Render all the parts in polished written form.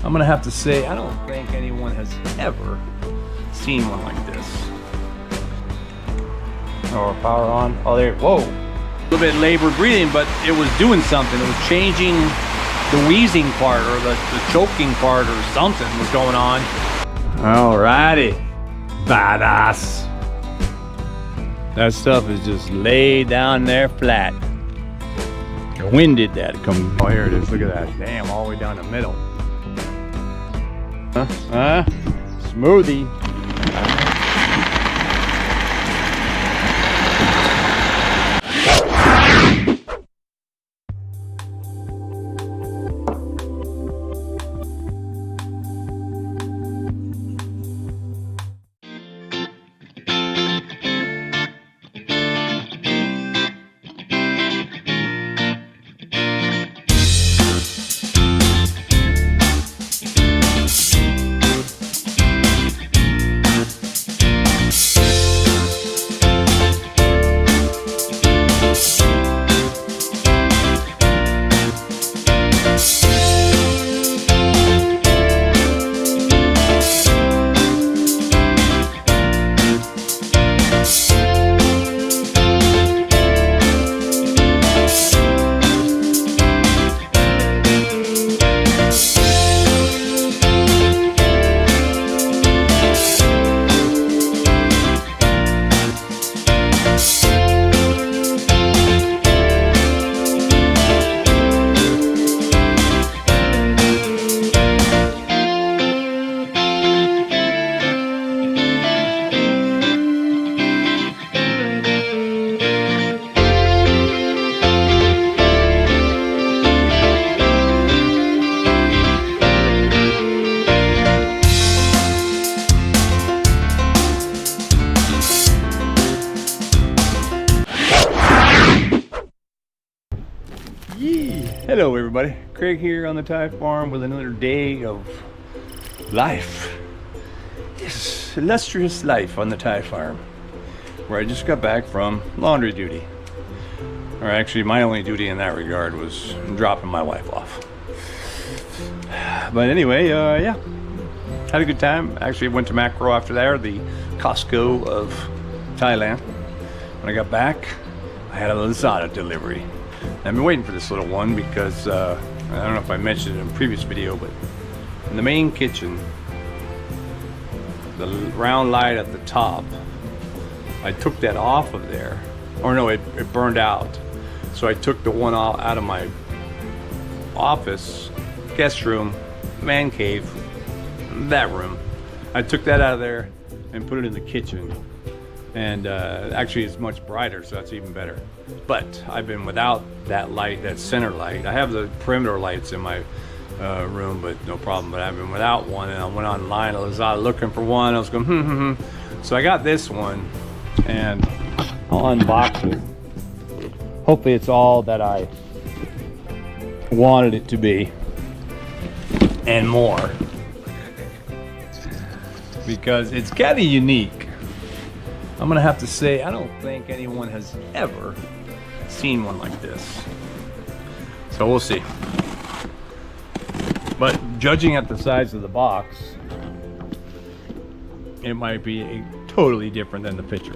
I'm gonna have to say, I don't think anyone has ever seen one like this. Oh, power on. Oh, there. Whoa. A little bit labor breathing, but it was doing something. It was changing the wheezing part or the choking part or something was going on. Alrighty. Badass. That stuff is just laid down there flat. The wind did that. Oh, here it is. Look at that. Damn, all the way down the middle. Smoothie. Hello everybody, Craig here on the Thai farm with another day of life. This illustrious life on the Thai farm, where I just got back from laundry duty. Or actually my only duty in that regard was dropping my wife off. But anyway, yeah, had a good time. Actually went to Macro after there, the Costco of Thailand. When I got back, I had a Lazada delivery. I've been waiting for this little one because I don't know if I mentioned it in a previous video, but in the main kitchen, the round light at the top, I took that off of there, or no, it burned out. So I took the one out of my office, guest room, man cave, that room. I took that out of there and put it in the kitchen. And actually it's much brighter, so that's even better. But I've been without that light, that center light. I have the perimeter lights in my room, but no problem. But I've been without one, and I went online, I was out looking for one. I was going, So I got this one, and I'll unbox it. Hopefully it's all that I wanted it to be, and more. Because it's kind of unique. I'm gonna have to say, I don't think anyone has ever seen one like this. So we'll see. But judging at the size of the box, it might be totally different than the picture.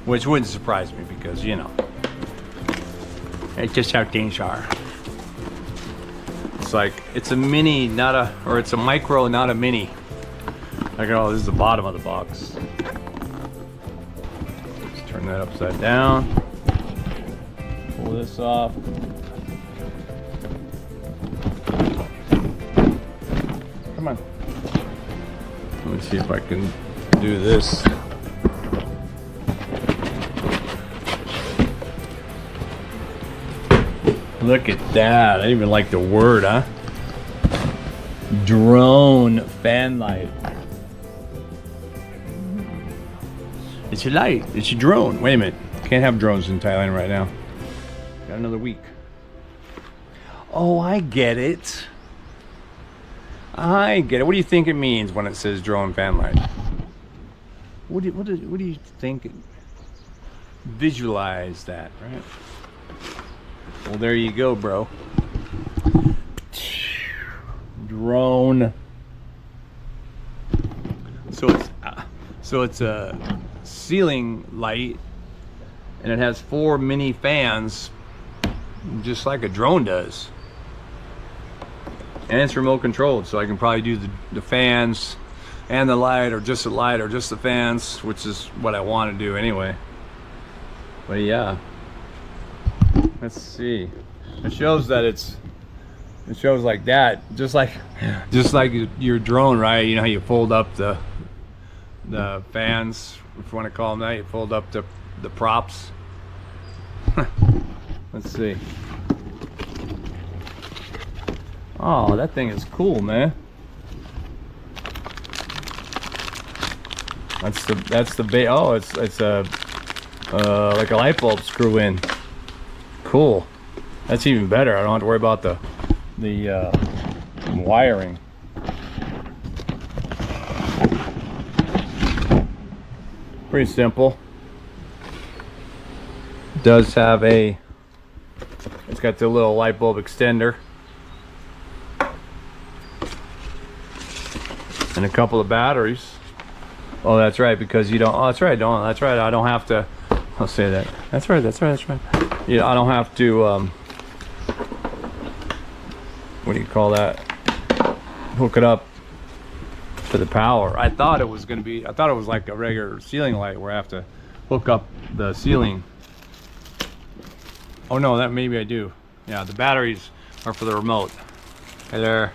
Which wouldn't surprise me because, you know, it's just how things are. It's like, it's a mini, not a, or it's a micro, not a mini. Like, oh, this is the bottom of the box. Let's turn that upside down. Pull this off. Come on. Let me see if I can do this. Look at that. I even like the word, huh? Drone fan light. It's a light. It's a drone. Wait a minute. Can't have drones in Thailand right now. Got another week. Oh, I get it. I get it. What do you think it means when it says drone fan light? What do you think? Visualize that, right? Well, there you go, bro. drone. So it's a ceiling light, and it has 4 mini fans, just like a drone does. And it's remote controlled, so I can probably do the fans and the light, or just the light, or just the fans, which is what I want to do anyway. But yeah, let's see. It shows that it shows like that, just like your drone, right? You know how you fold up the fans, if you want to call them that. You fold up the props. Let's see. Oh, that thing is cool, man. That's the bait. Oh, it's a like a light bulb screw in. Cool. That's even better. I don't have to worry about the wiring. Pretty simple. It does have it's got the little light bulb extender and a couple of batteries. Oh, that's right, because you don't. Oh, that's right. That's right. I don't have to. I'll say that. That's right. Yeah, I don't have to. What do you call that? Hook it up to the power. I thought it was like a regular ceiling light where I have to hook up the ceiling. Oh no, that maybe I do. Yeah, the batteries are for the remote. Hey there.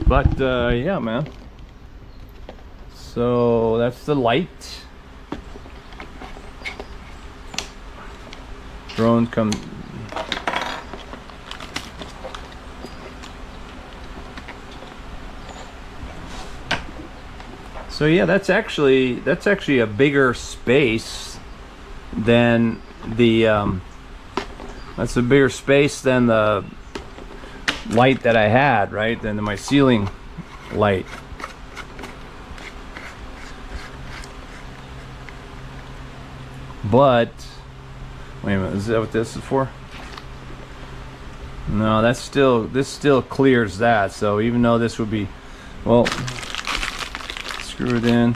But yeah, man. So that's the light. Drones come. So yeah, that's actually a bigger space than the that's a bigger space than the light that I had, right? Than my ceiling light. But wait a minute, is that what this is for? No, this still clears that. So even though this would be, well, screw it in.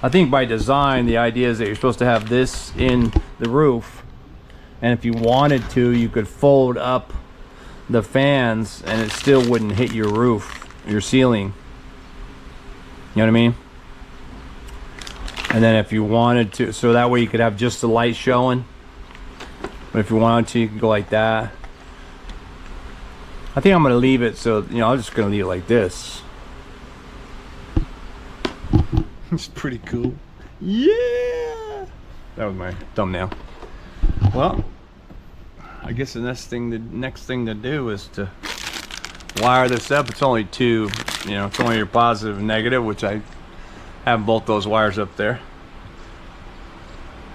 I think by design the idea is that you're supposed to have this in the roof, and if you wanted to, you could fold up the fans and it still wouldn't hit your roof, your ceiling. You know what I mean? And then if you wanted to, so that way you could have just the light showing. But if you wanted to, you could go like that. I think I'm gonna leave it, so you know, I'm just gonna leave it like this. It's pretty cool. Yeah, that was my thumbnail. Well, I guess the next thing to do is to wire this up. It's only two, you know, it's only your positive and negative, which I have both those wires up there.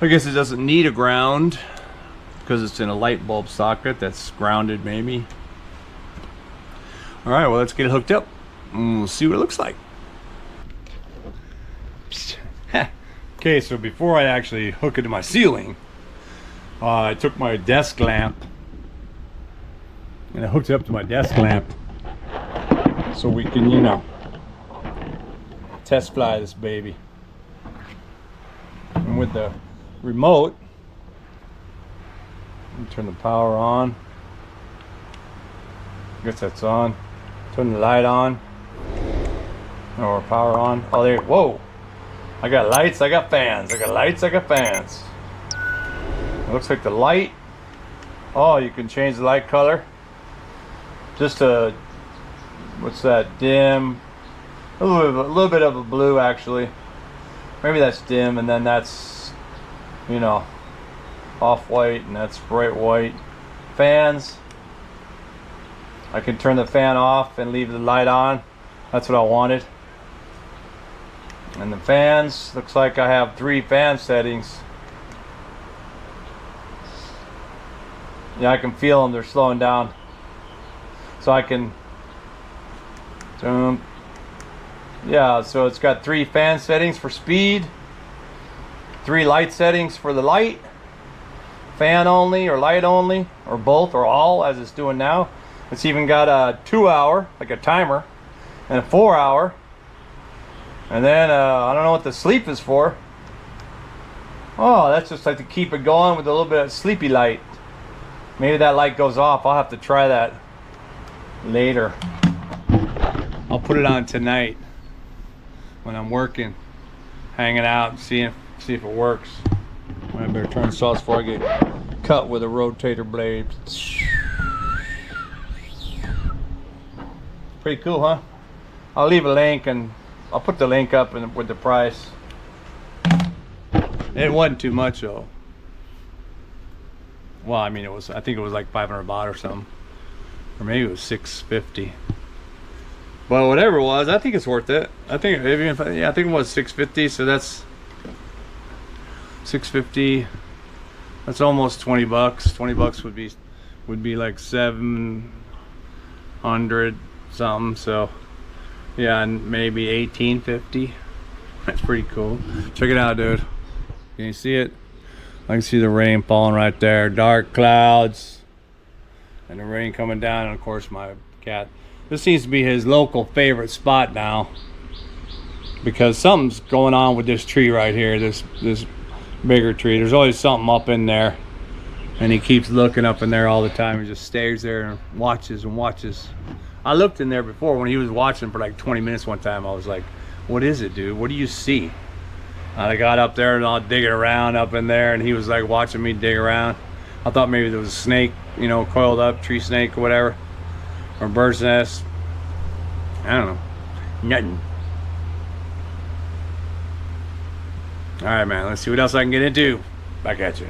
I guess it doesn't need a ground because it's in a light bulb socket that's grounded, maybe. All right, well, let's get it hooked up and we'll see what it looks like. Okay, so before I actually hook it to my ceiling, I took my desk lamp and I hooked it up to my desk lamp so we can, you know, test fly this baby. And with the remote, turn the power on. I guess that's on. Turn the light on. Or power on. Oh, there. Whoa! I got lights, I got fans. I got lights, I got fans. It looks like the light. Oh, you can change the light color. Just a, what's that? Dim. A little bit of a blue, actually. Maybe that's dim, and then that's, you know, off-white, and that's bright white. Fans. I can turn the fan off and leave the light on. That's what I wanted. And the fans, looks like I have 3 fan settings. Yeah, I can feel them, they're slowing down. So I can, yeah, so it's got 3 fan settings for speed, 3 light settings for the light, fan only or light only, or both or all, as it's doing now. It's even got a 2-hour, like a timer, and a 4-hour. And then I don't know what the sleep is for. Oh, that's just like to keep it going with a little bit of sleepy light. Maybe that light goes off. I'll have to try that later. I'll put it on tonight when I'm working, hanging out, see if it works. I better turn this off before I get cut with a rotator blade. Pretty cool, huh? I'll leave a link, and I'll put the link up with the price. It wasn't too much though. Well, I mean, I think it was like 500 baht or something, or maybe it was 650. But whatever it was, I think it's worth it. I think yeah, I think it was 650. So that's 650. That's almost 20 bucks. 20 bucks would be like 700 something. So yeah, and maybe 1850. That's pretty cool. Check it out, dude. Can you see it? I can see the rain falling right there. Dark clouds and the rain coming down, and of course my cat. This seems to be his local favorite spot now, because something's going on with this tree right here, this bigger tree. There's always something up in there, and he keeps looking up in there all the time. He just stares there and watches and watches. I looked in there before when he was watching for like 20 minutes one time. I was like, what is it, dude? What do you see? I got up there and I was digging around up in there, and he was like watching me dig around. I thought maybe there was a snake, you know, coiled up, tree snake or whatever, or bird's nest. I don't know. Nothing. All right, man, let's see what else I can get into. Back at you.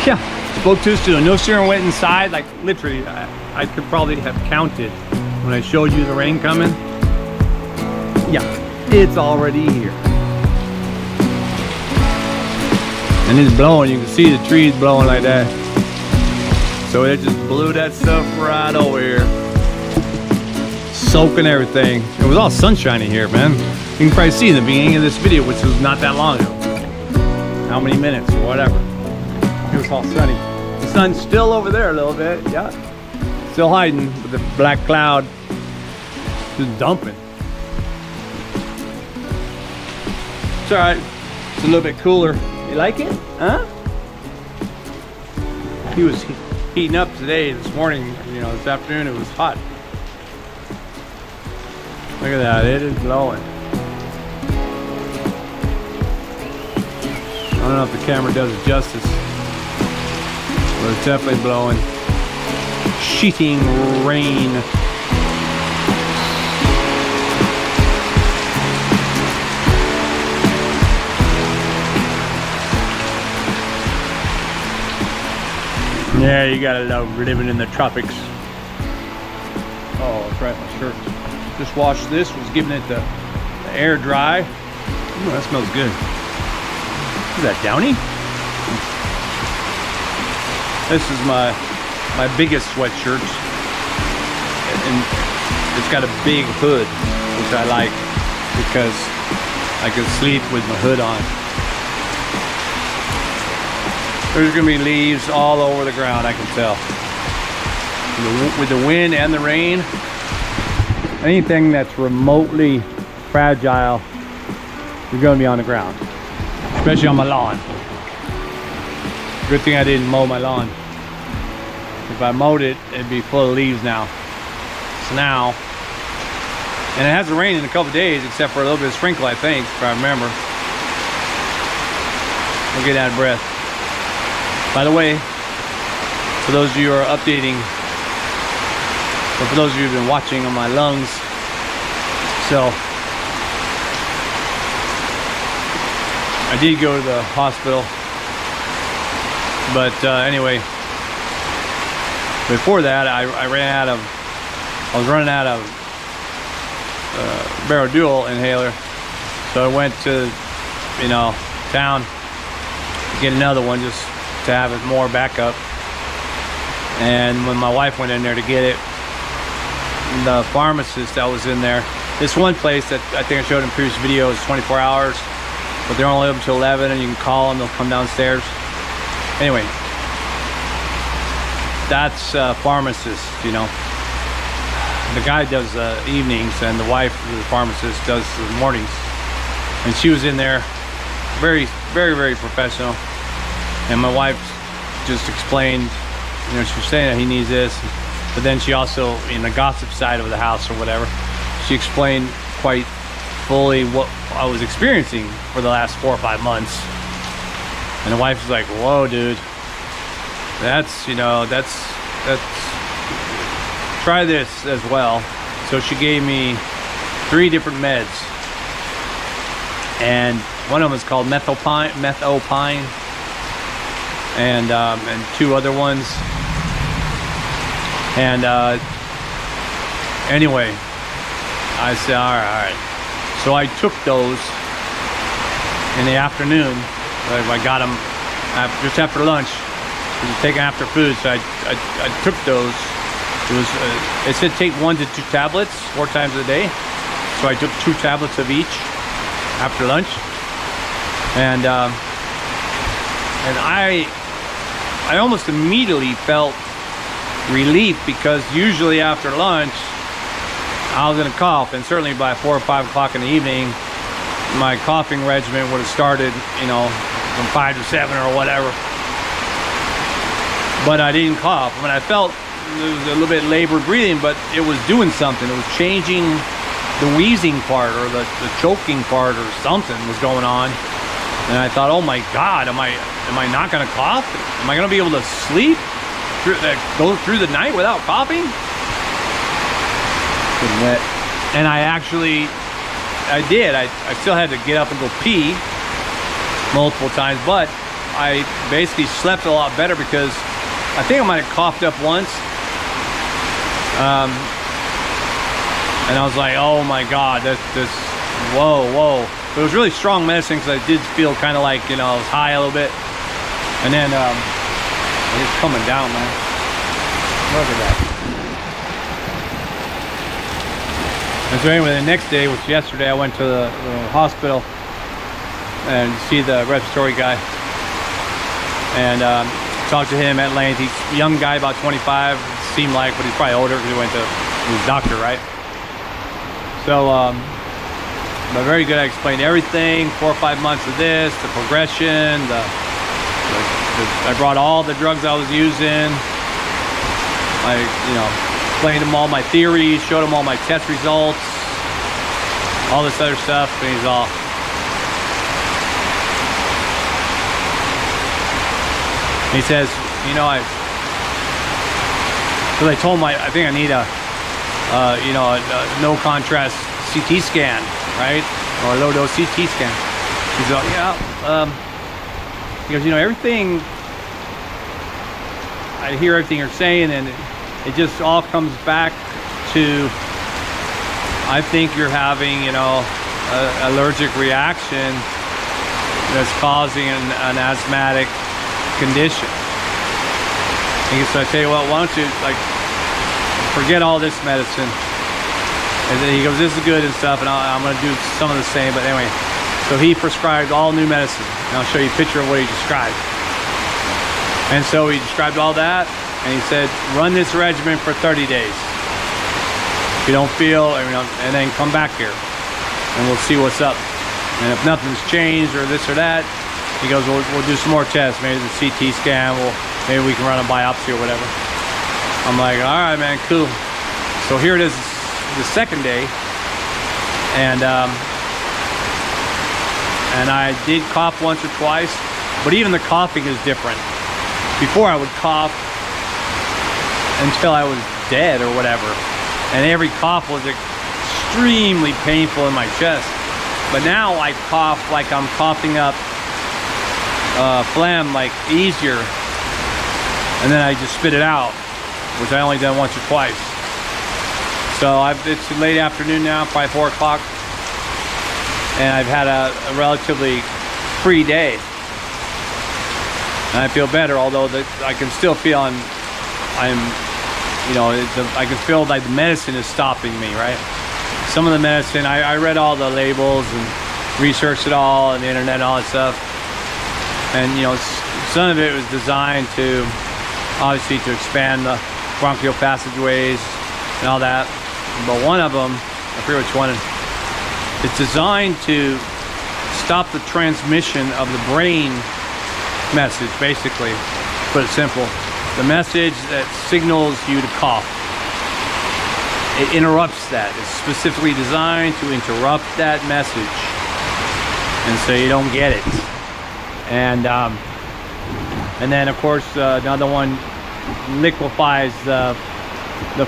Yeah, spoke to studio. No steering went inside. Like literally, I could probably have counted when I showed you the rain coming. Yeah, it's already here. And it's blowing. You can see the trees blowing like that. So it just blew that stuff right over here, soaking everything. It was all sunshiny here, man. You can probably see in the beginning of this video, which was not that long ago, how many minutes or whatever. It was all sunny. The sun's still over there a little bit, yeah. Still hiding with the black cloud just dumping. It's all right. It's a little bit cooler. You like it? Huh? He was heating up today, this morning, you know, this afternoon it was hot. Look at that, it is blowing. I don't know if the camera does it justice, but it's definitely blowing. Sheeting rain. Yeah, you gotta love living in the tropics. Oh, that's right, my shirt. Just washed this, was giving it the air dry. Ooh, that smells good. Is that Downy? This is my biggest sweatshirt. And it's got a big hood, which I like because I can sleep with my hood on. There's gonna be leaves all over the ground, I can tell. With the wind and the rain, anything that's remotely fragile is gonna be on the ground, especially on my lawn. Good thing I didn't mow my lawn. If I mowed it, it'd be full of leaves now. So now, and it hasn't rained in a couple days, except for a little bit of sprinkle, I think, if I remember. I'm getting out of breath. By the way, for those of you who are updating, or for those of you who've been watching on my lungs, so I did go to the hospital, but anyway, before that I was running out of Barrow Dual inhaler, so I went to, you know, town to get another one just to have it more backup. And when my wife went in there to get it, the pharmacist that was in there, this one place that I think I showed in previous videos, 24 hours, but they're only open until 11, and you can call them, they'll come downstairs. Anyway, that's pharmacist, you know. the guy does evenings, and the wife, the pharmacist, does the mornings. And she was in there, very, very, very professional. And my wife just explained, you know, she was saying that he needs this, but then she also, in the gossip side of the house or whatever, she explained quite fully what I was experiencing for the last 4 or 5 months. And the wife was like, whoa, dude, that's, you know, that's, try this as well. So she gave me 3 different meds. And one of them is called methopine, and 2 other ones. And anyway, I said, all right. So I took those in the afternoon. I got them just after lunch. We were taking after food, so I took those. It was it said take 1 to 2 tablets 4 times a day. So I took 2 tablets of each after lunch, and I almost immediately felt relief, because usually after lunch I was gonna cough, and certainly by 4 or 5 o'clock in the evening my coughing regimen would have started, you know, from 5 to 7 or whatever. But I didn't cough. I mean, I felt it was a little bit labored breathing, but it was doing something. It was changing the wheezing part, or the choking part, or something was going on. And I thought, oh my God, am I not gonna cough? Am I gonna be able to sleep go through the night without coughing? And I did. I still had to get up and go pee multiple times, but I basically slept a lot better, because I think I might have coughed up once. And I was like, oh my God, this, whoa. It was really strong medicine, because I did feel kind of like, you know, I was high a little bit. And then it's coming down, man. Look at that. And so anyway, the next day, which yesterday, I went to the hospital and see the respiratory guy, and talked to him at length. He's a young guy, about 25, seemed like, but he's probably older because he went to his doctor, right? So, but very good. I explained everything, 4 or 5 months of this, the progression, I brought all the drugs I was using. I, you know, explained him all my theories, showed him all my test results, all this other stuff, and he's all, he says, you know, because I told him I think I need a, you know, a no contrast CT scan, right, or a low dose CT scan. He's all, yeah. He goes, you know, everything, I hear everything you're saying, and it just all comes back to, I think you're having, you know, an allergic reaction that's causing an asthmatic condition. And so I tell you what, why don't you, like, forget all this medicine. And then he goes, this is good and stuff, and I'm going to do some of the same, but anyway. So he prescribed all new medicine, and I'll show you a picture of what he described. And so he described all that, and he said, run this regimen for 30 days. If you don't feel, and then come back here, and we'll see what's up. And if nothing's changed or this or that, he goes, we'll do some more tests, maybe the CT scan, maybe we can run a biopsy or whatever. I'm like, all right, man, cool. So here it is, the second day, and I did cough once or twice, but even the coughing is different. Before I would cough until I was dead or whatever, and every cough was extremely painful in my chest. But now I cough like I'm coughing up phlegm, like easier, and then I just spit it out, which I only done once or twice. So it's late afternoon now, probably 4 o'clock, and I've had a relatively free day, and I feel better. Although I can still feel you know, I can feel like the medicine is stopping me, right? Some of the medicine, I read all the labels and researched it all on the internet and all that stuff. And, you know, some of it was designed to, obviously, to expand the bronchial passageways and all that. but one of them, I forget which one, it's designed to stop the transmission of the brain message, basically. Put it simple, the message that signals you to cough. It interrupts that. It's specifically designed to interrupt that message, and so you don't get it. And then of course another one liquefies the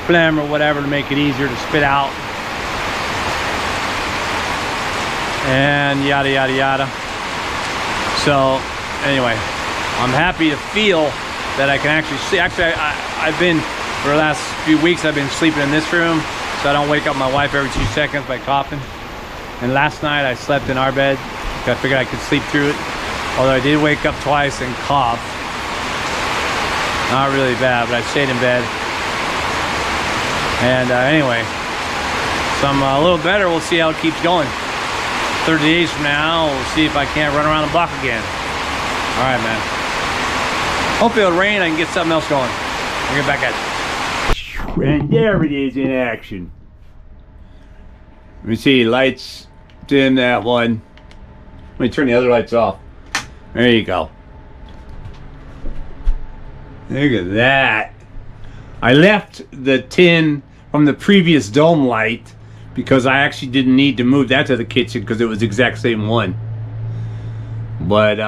phlegm or whatever to make it easier to spit out, and yada yada yada. So anyway, I'm happy to feel that I can actually see. Actually, I've been, for the last few weeks, I've been sleeping in this room so I don't wake up my wife every 2 seconds by coughing. And last night I slept in our bed because I figured I could sleep through it, although I did wake up twice and cough. Not really bad, but I stayed in bed. And anyway, so I'm a little better. We'll see how it keeps going. 30 days from now, we'll see if I can't run around the block again. All right, man. Hopefully it'll rain, I can get something else going. I'll get back at it. And there it is in action. Let me see, lights dim, that one. Let me turn the other lights off. There you go. Look at that. I left the tin from the previous dome light because I actually didn't need to move that to the kitchen because it was the exact same one. But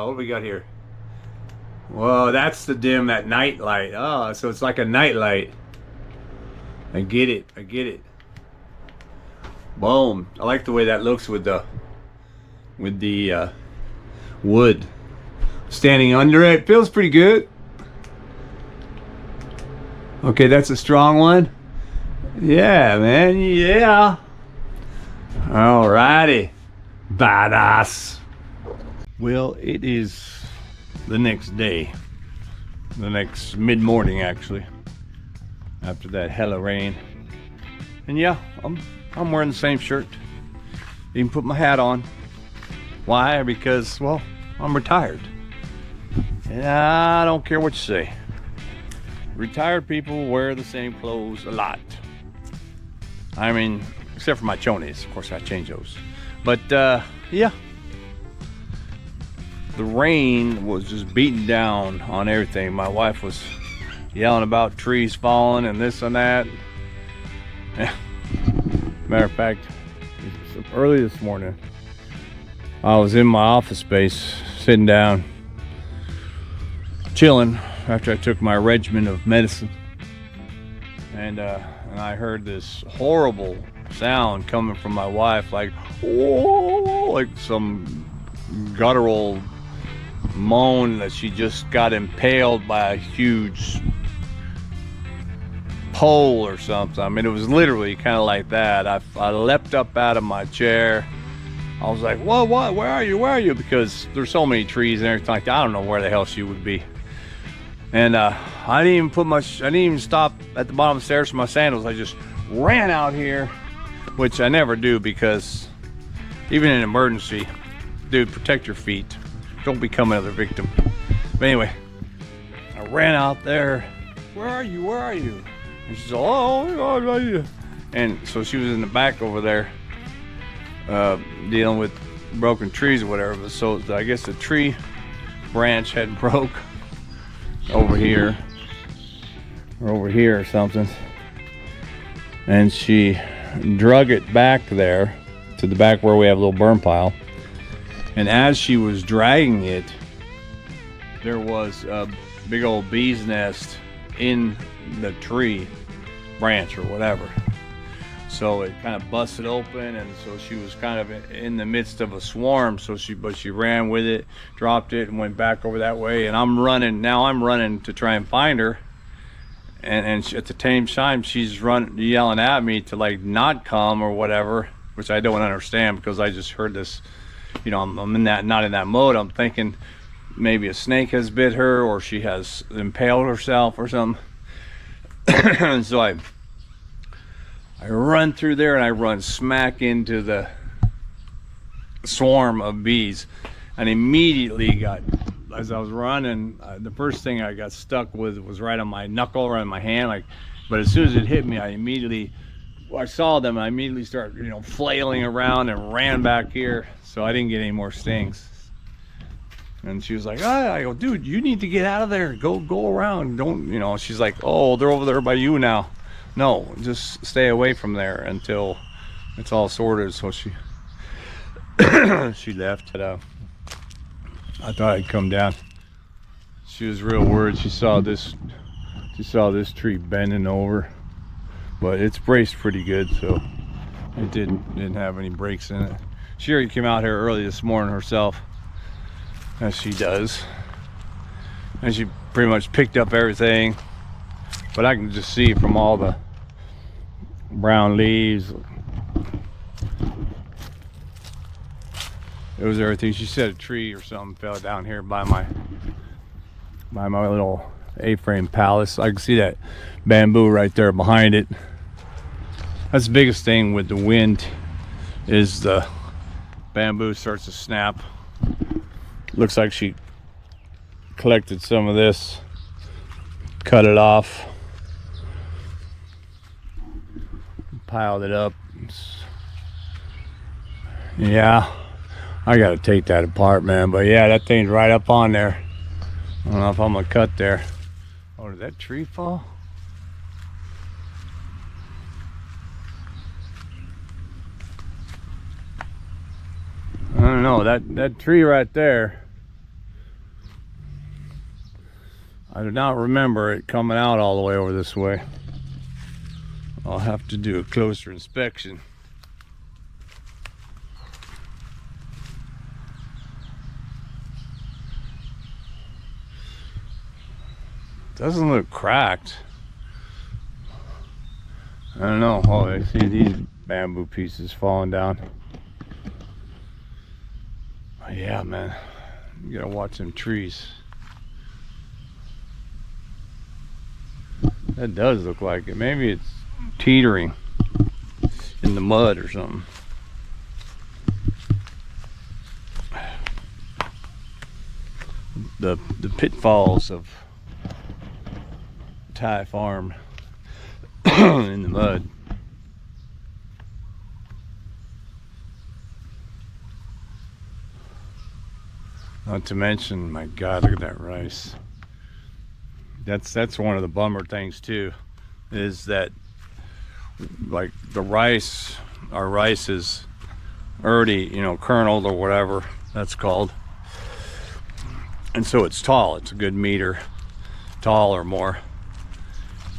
what do we got here? Whoa, that's the dim, that night light. Oh, so it's like a night light. I get it, I get it. Boom. I like the way that looks with the wood standing under it. Feels pretty good. Okay, that's a strong one. Yeah, man, yeah. Alrighty. Badass. Well, it is the next day. The next mid-morning, actually. After that hella rain. And yeah, I'm wearing the same shirt. Even put my hat on. Why? Because, well, I'm retired. And I don't care what you say. Retired people wear the same clothes a lot. I mean, except for my chonies. Of course, I change those. But, yeah. The rain was just beating down on everything. My wife was yelling about trees falling and this and that. Matter of fact, early this morning, I was in my office space, sitting down, chilling after I took my regimen of medicine, and I heard this horrible sound coming from my wife, like, oh, like some guttural moan that she just got impaled by a huge pole or something. I mean, it was literally kind of like that. I leapt up out of my chair. I was like, what, where are you? Because there's so many trees and everything like that. I don't know where the hell she would be. And I didn't even stop at the bottom of the stairs for my sandals. I just ran out here, which I never do, because even in an emergency, dude, protect your feet. Don't become another victim. But anyway, I ran out there. Where are you? And she's all, oh. And so she was in the back over there, dealing with broken trees or whatever. So I guess the tree branch had broke over here or something, and she drug it back there to the back where we have a little burn pile. And as she was dragging it, there was a big old bee's nest in the tree branch or whatever. So it kind of busted open, and so she was kind of in the midst of a swarm. So she ran with it, dropped it, and went back over that way. And I'm running to try and find her. And at the same time, she's yelling at me to like not come or whatever, which I don't understand, because I just heard this. You know, I'm not in that mode. I'm thinking maybe a snake has bit her, or she has impaled herself or something. And so I run through there, and I run smack into the swarm of bees, and immediately as I was running, the first thing I got stuck with was right on my knuckle, right on my hand, but as soon as it hit me, I immediately I saw them, I immediately started, you know, flailing around and ran back here, so I didn't get any more stings. And she was like, oh, I go, dude, you need to get out of there. Go around. Don't, you know, she's like, oh, they're over there by you now. No, just stay away from there until it's all sorted. So she she left. But, I thought I'd come down. She was real worried. She saw this tree bending over, but it's braced pretty good, so it didn't have any breaks in it. She already came out here early this morning herself, as she does, and she pretty much picked up everything, but I can just see from all the brown leaves, it was everything. She said a tree or something fell down here by my little A-frame palace. I can see that bamboo right there behind it. That's the biggest thing with the wind, is the bamboo starts to snap. Looks like she collected some of this, cut it off, piled it up. Yeah, I gotta take that apart, man. But yeah, that thing's right up on there. I don't know if I'm gonna cut there. Oh, did that tree fall? I don't know, that tree right there, I do not remember it coming out all the way over this way. I'll have to do a closer inspection. Doesn't look cracked. I don't know. Oh, I see these bamboo pieces falling down. Oh, yeah, man. You gotta watch them trees. That does look like it. Maybe it's teetering in the mud or something. The pitfalls of Thai farm in the mud. Not to mention, my God, look at that rice. That's one of the bummer things too, is that like the rice, our rice is already, you know, kerneled or whatever that's called, and so it's tall. It's a good meter tall or more,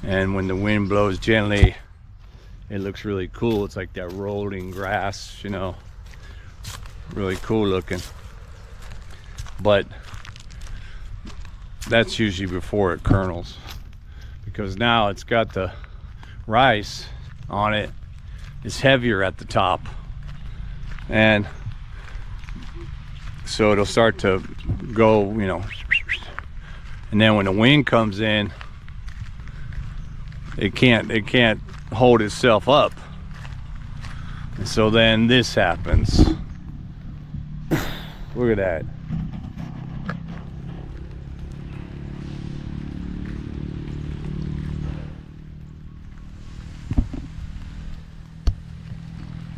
and when the wind blows gently, it looks really cool. It's like that rolling grass, you know, really cool looking. But that's usually before it kernels, because now it's got the rice on it. It's heavier at the top, and so it'll start to go, you know, and then when the wind comes in, it can't hold itself up, and so then this happens. Look at that.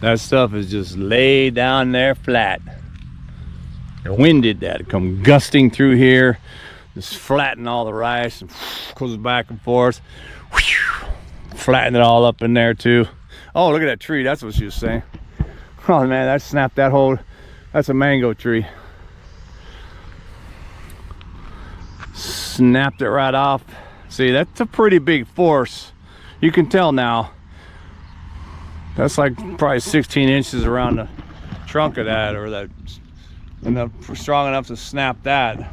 That stuff is just laid down there flat. The wind did that. It come gusting through here, just flatten all the rice and goes back and forth. Flatten it all up in there too. Oh, look at that tree. That's what she was saying. Oh man, that snapped that whole, that's a mango tree. Snapped it right off. See, that's a pretty big force. You can tell now. That's like probably 16 inches around the trunk of that, or that, enough, strong enough to snap that.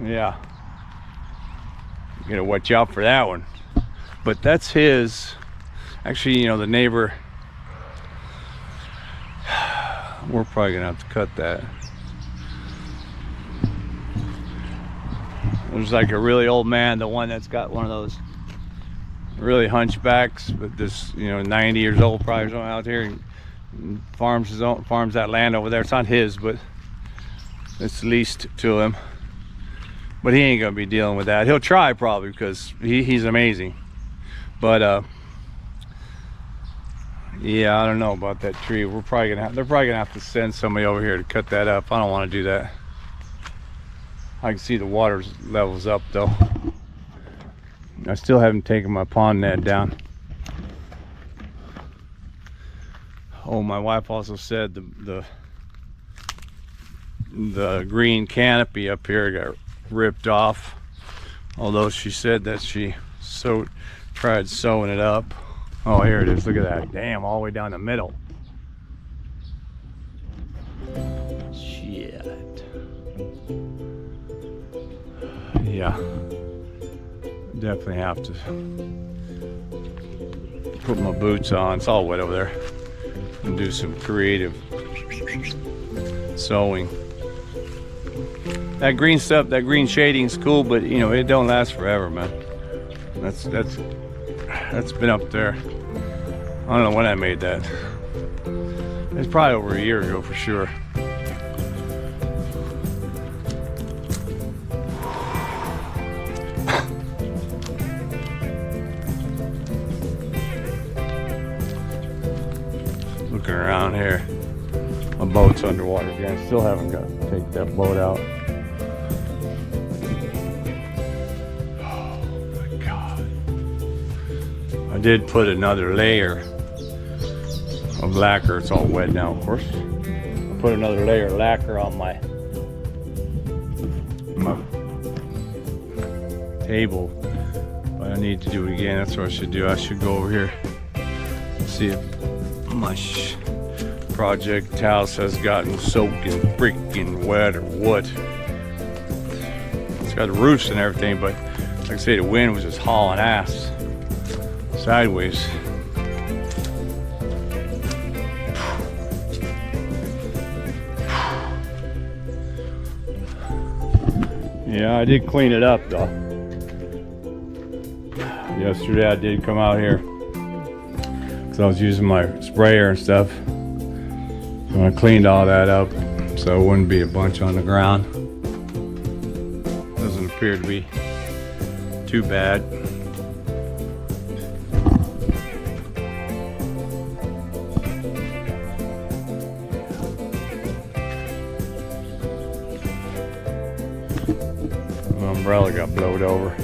Yeah, you gotta watch out for that one. But that's his. Actually, you know, the neighbor, we're probably gonna have to cut that. There's like a really old man, the one that's got one of those really hunchbacks, but this, you know, 90 years old probably, something out here, and farms that land over there. It's not his, but it's leased to him. But he ain't gonna be dealing with that. He'll try probably, because he's amazing. But Yeah, I don't know about that tree. They're probably gonna have to send somebody over here to cut that up. I don't want to do that. I can see the water levels up though. I still haven't taken my pond net down. Oh, my wife also said the green canopy up here got ripped off. Although she said that she tried sewing it up. Oh, here it is. Look at that. Damn, all the way down the middle. Shit. Yeah. Definitely have to put my boots on. It's all wet over there. And do some creative sewing. That green stuff, that green shading's cool, but you know, it don't last forever, man. That's been up there. I don't know when I made that. It's probably over a year ago for sure. Looking around here, my boat's underwater again. Still haven't got to take that boat out. I did put another layer of lacquer. It's all wet now, of course. I put another layer of lacquer on my table, but I need to do it again. That's what I should do. I should go over here and see if my project house has gotten soaking freaking wet or what. It's got roofs and everything, but like I say, the wind was just hauling ass sideways. Yeah, I did clean it up though. Yesterday I did come out here because I was using my sprayer and stuff. And I cleaned all that up so it wouldn't be a bunch on the ground. Doesn't appear to be too bad. My umbrella got blowed over.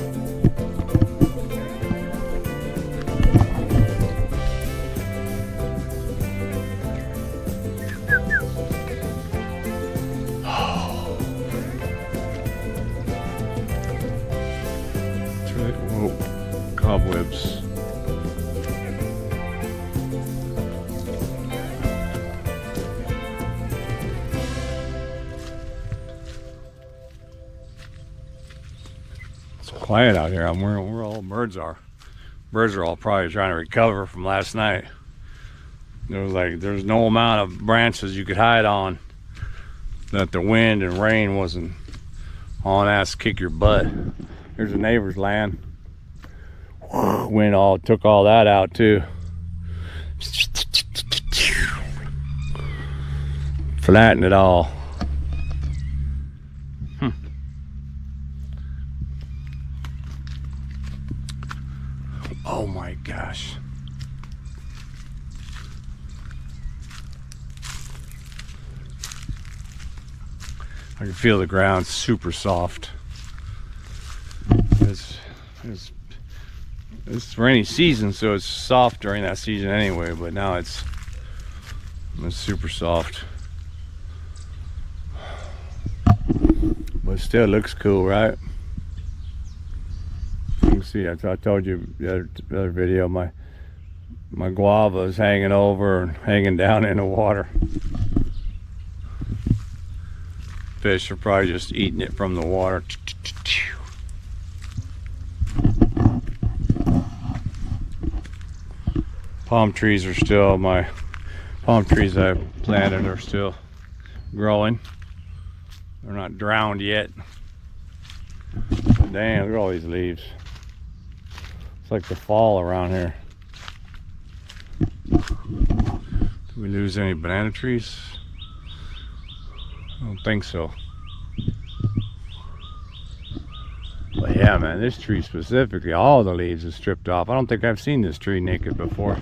Whoa, cobwebs. It's quiet out here. I'm where all the birds are. Birds are all probably trying to recover from last night. There's no amount of branches you could hide on that the wind and rain wasn't on ass kick your butt. There's a neighbor's land. Wind took all that out too. Flattened it all. Oh my gosh. I can feel the ground super soft. It's rainy season, so it's soft during that season anyway, but now it's super soft. But still looks cool, right? You can see, I told you the other video, my guava is hanging over and hanging down in the water. Fish are probably just eating it from the water. Palm trees are still, my palm trees I planted are still growing. They're not drowned yet. But damn, look at all these leaves. It's like the fall around here. Did we lose any banana trees? I don't think so. But yeah, man, this tree specifically, all the leaves are stripped off. I don't think I've seen this tree naked before.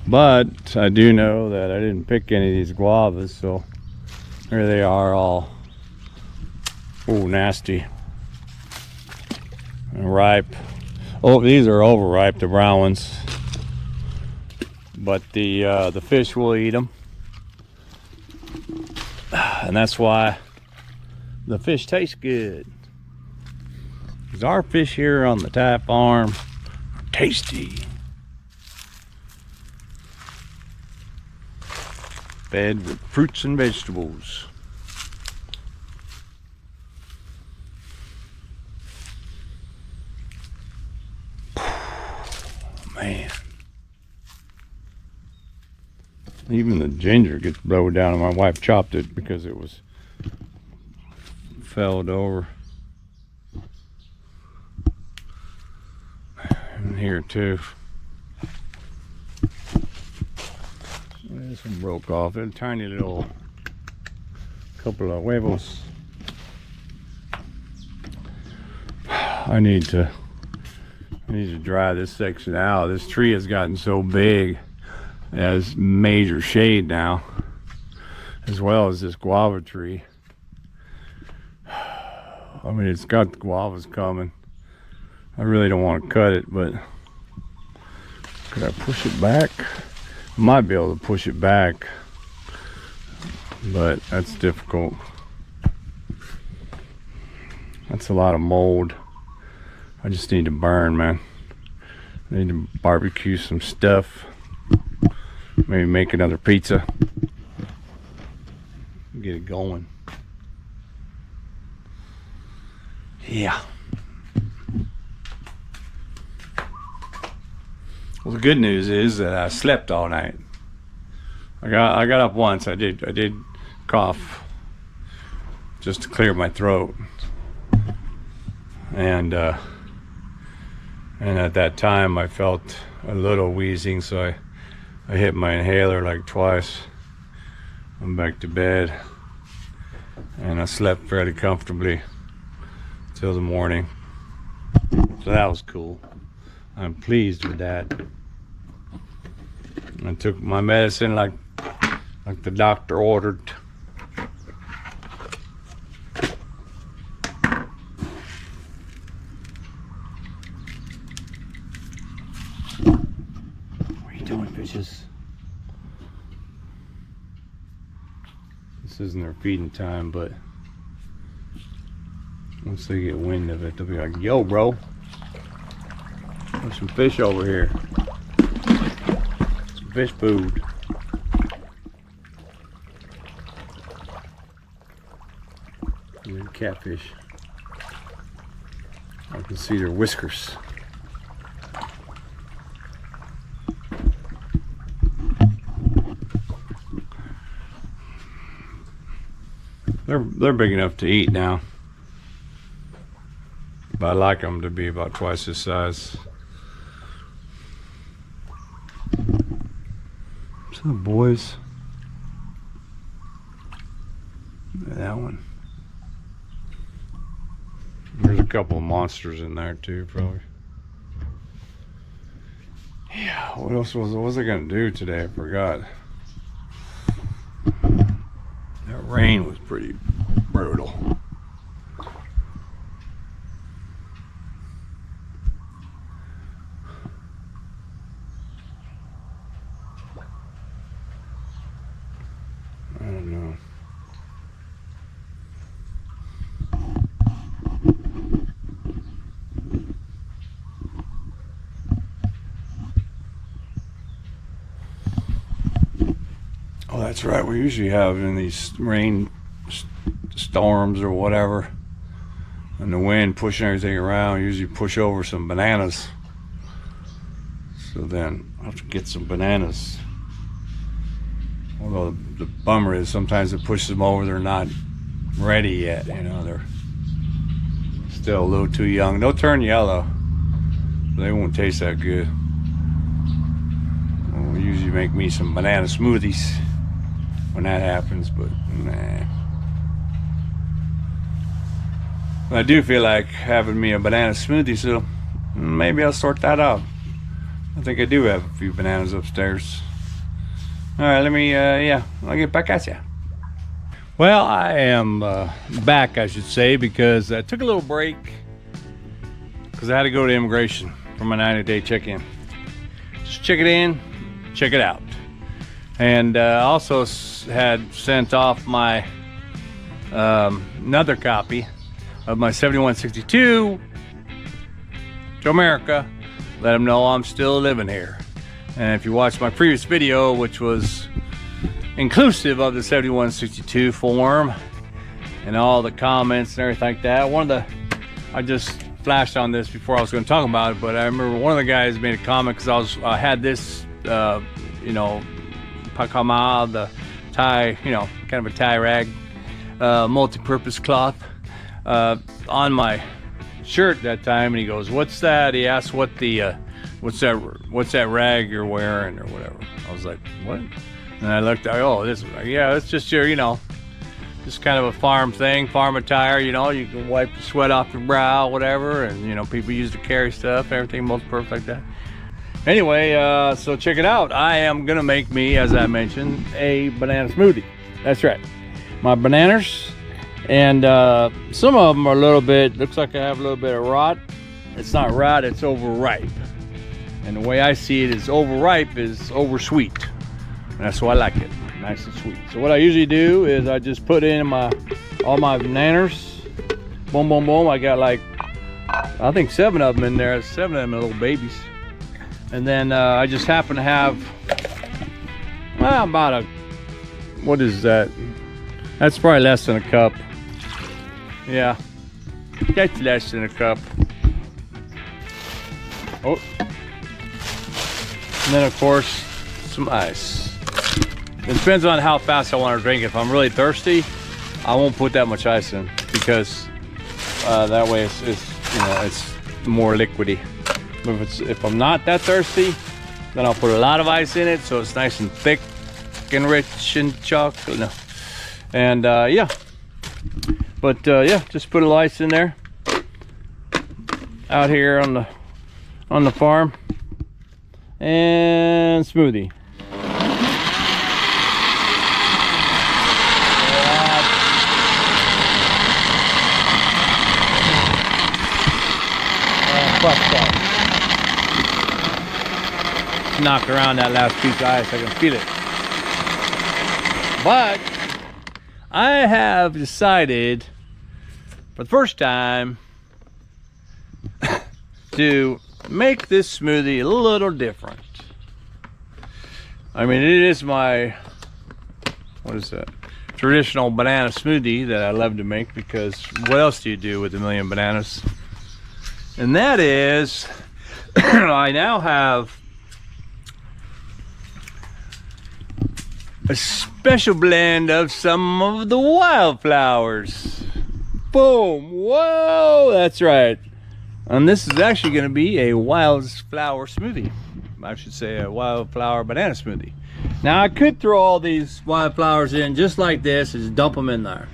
But I do know that I didn't pick any of these guavas, so here they are, all nasty and ripe. Oh, these are overripe, the brown ones. But the fish will eat them, and that's why the fish tastes good. Because our fish here on the Thai farm are tasty. Fed with fruits and vegetables. Man. Even the ginger gets blowed down, and my wife chopped it because it was felled over. And here too. This one broke off. A tiny little couple of huevos. I need to dry this section out. This tree has gotten so big, it has major shade now, as well as this guava tree. I mean, it's got the guavas coming. I really don't want to cut it, but could I push it back? I might be able to push it back, but that's difficult. That's a lot of mold. I just need to burn, man. I need to barbecue some stuff. Maybe make another pizza. Get it going. Yeah. Well, the good news is that I slept all night. I got up once. I did cough just to clear my throat, and at that time I felt a little wheezing, so I hit my inhaler like twice. I'm back to bed, and I slept fairly comfortably till the morning. So that was cool. I'm pleased with that. I took my medicine like the doctor ordered. What are you doing, fishes? This isn't their feeding time, but once they get wind of it, they'll be like, yo, bro, there's some fish over here. Some fish food. And catfish. I can see their whiskers. They're big enough to eat now, but I like them to be about twice this size. So boys, that one. There's a couple of monsters in there too, probably. Yeah, what was I gonna do today? I forgot. That rain was pretty brutal. I don't know. Oh, that's right. We usually have in these rain storms or whatever, and the wind pushing everything around, usually push over some bananas. So then I have to get some bananas. Although the bummer is sometimes it pushes them over, they're not ready yet, you know, they're still a little too young. They'll turn yellow, but they won't taste that good. We'll usually make me some banana smoothies when that happens, but nah. But I do feel like having me a banana smoothie, so maybe I'll sort that out. I think I do have a few bananas upstairs. All right, let me, yeah, I'll get back at you. Well, I am back, I should say, because I took a little break because I had to go to immigration for my 90-day check-in. Just check it in, check it out. And also had sent off my another copy of my 7162 to America. Let them know I'm still living here. And if you watched my previous video, which was inclusive of the 7162 form and all the comments and everything like that, I just flashed on this before I was going to talk about it, but I remember one of the guys made a comment because I had this, you know, pakama, the Thai, you know, kind of a Thai rag, multi-purpose cloth on my shirt that time, and he goes, "What's that?" He asked what the what's that rag you're wearing or whatever. I was like, what? And I looked, oh, this, yeah, it's just your, you know, just kind of a farm thing, farm attire, you know, you can wipe the sweat off your brow, whatever, and, you know, people use to carry stuff, everything multi-purpose like that. Anyway, so check it out. I am gonna make me, as I mentioned, a banana smoothie. That's right, my bananas, and some of them are a little bit, looks like I have a little bit of rot. It's not rot, it's overripe. And the way I see it is overripe is oversweet. And that's why I like it, nice and sweet. So what I usually do is I just put in all my bananas, boom, boom, boom. I got like, I think 7 of them in there. 7 of them are little babies. And then I just happen to have, well, about a, what is that? That's probably less than a cup. Yeah, that's less than a cup. Oh. And then of course, some ice. It depends on how fast I want to drink. If I'm really thirsty, I won't put that much ice in because that way it's you know, it's more liquidy. But if I'm not that thirsty, then I'll put a lot of ice in it so it's nice and thick and rich and chocolate. No. And yeah, but yeah, just put a little ice in there out here on the farm. And smoothie. Knocked around that last piece of ice, I can feel it. But I have decided for the first time to make this smoothie a little different. I mean, it is my, what is that, traditional banana smoothie that I love to make, because what else do you do with a million bananas? And that is I now have a special blend of some of the wildflowers. Boom, whoa, that's right. And this is actually going to be a wildflower smoothie. I should say a wildflower banana smoothie. Now I could throw all these wildflowers in just like this and just dump them in there.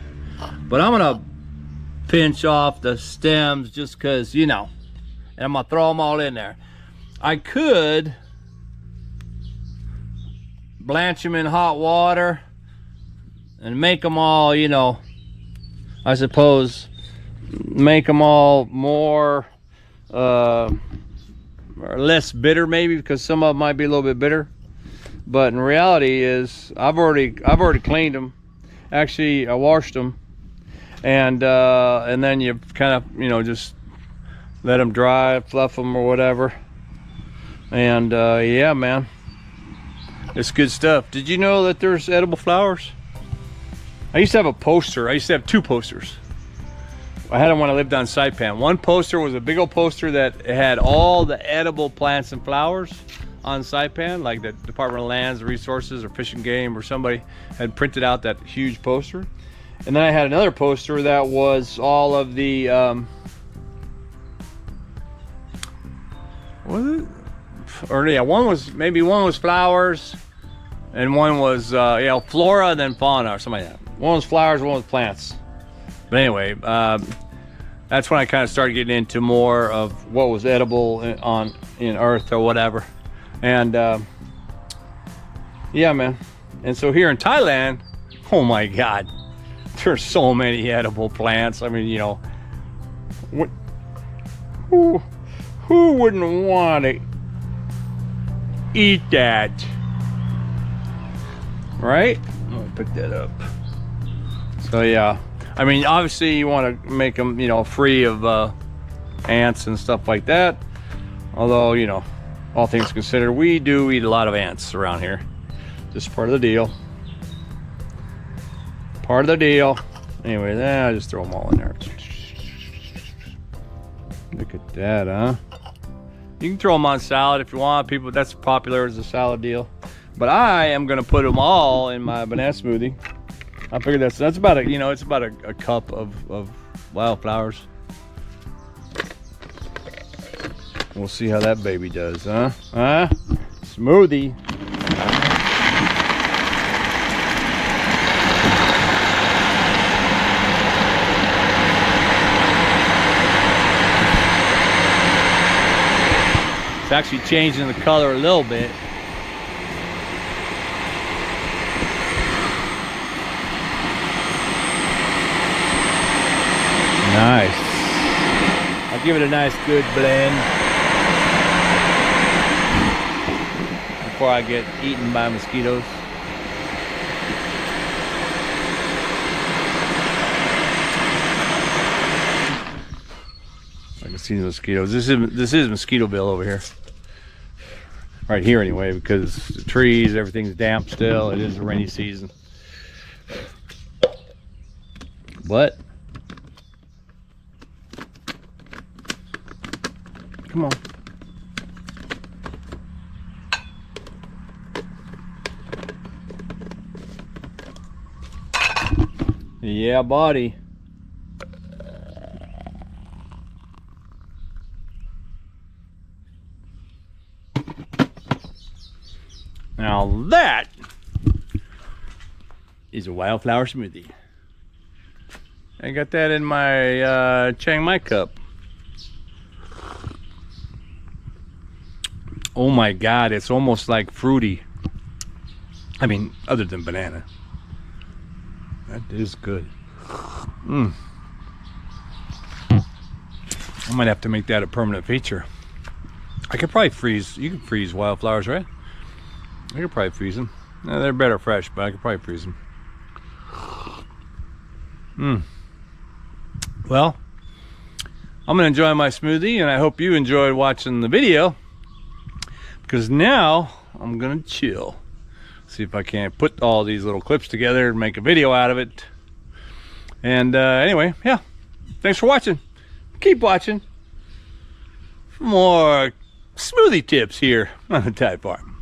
But I'm going to pinch off the stems just because, you know, and I'm going to throw them all in there. I could blanch them in hot water and make them all, you know, I suppose, make them all more or less bitter maybe, because some of them might be a little bit bitter. But in reality is I've already cleaned them. Actually, I washed them, and then you kind of, you know, just let them dry, fluff them or whatever. And yeah, man, it's good stuff. Did you know that there's edible flowers? I used to have a poster. I used to have 2 posters. I had them when I lived on Saipan. One poster was a big old poster that had all the edible plants and flowers on Saipan, like the Department of Lands, Resources, or Fish and Game, or somebody had printed out that huge poster. And then I had another poster that was all of the was it? Or yeah, one was flowers, and one was yeah, flora and then fauna or something like that. One was flowers, one was plants. But anyway, that's when I kind of started getting into more of what was edible in Earth or whatever. And yeah, man, And so here in Thailand, oh my God, there's so many edible plants. I mean, you know, who wouldn't want to eat that? Right? I'm gonna pick that up. So yeah, I mean, obviously you want to make them, you know, free of ants and stuff like that. Although, you know, all things considered, we do eat a lot of ants around here. Just part of the deal. Part of the deal. Anyway, then I just throw them all in there. Look at that, huh? You can throw them on salad if you want. People, that's popular as a salad deal. But I am gonna put them all in my banana smoothie. I figured that's about a, you know, it's about a cup of wildflowers. We'll see how that baby does, huh? Huh? Smoothie. It's actually changing the color a little bit. Nice. I'll give it a nice good blend before I get eaten by mosquitoes. I can see the mosquitoes. This is Mosquitoville over here. Right here anyway, because the trees, everything's damp still. It is a rainy season. But come on. Yeah, buddy. Now that is a wildflower smoothie. I got that in my Chiang Mai cup. Oh my God, it's almost like fruity. I mean, other than banana. That is good. I might have to make that a permanent feature. I could probably freeze, you can freeze wildflowers, right? I could probably freeze them. No, they're better fresh, but I could probably freeze them. Well, I'm gonna enjoy my smoothie, and I hope you enjoyed watching the video, because now I'm gonna chill. See if I can't put all these little clips together and make a video out of it. And anyway, yeah, thanks for watching. Keep watching for more smoothie tips here on the Thai Farm.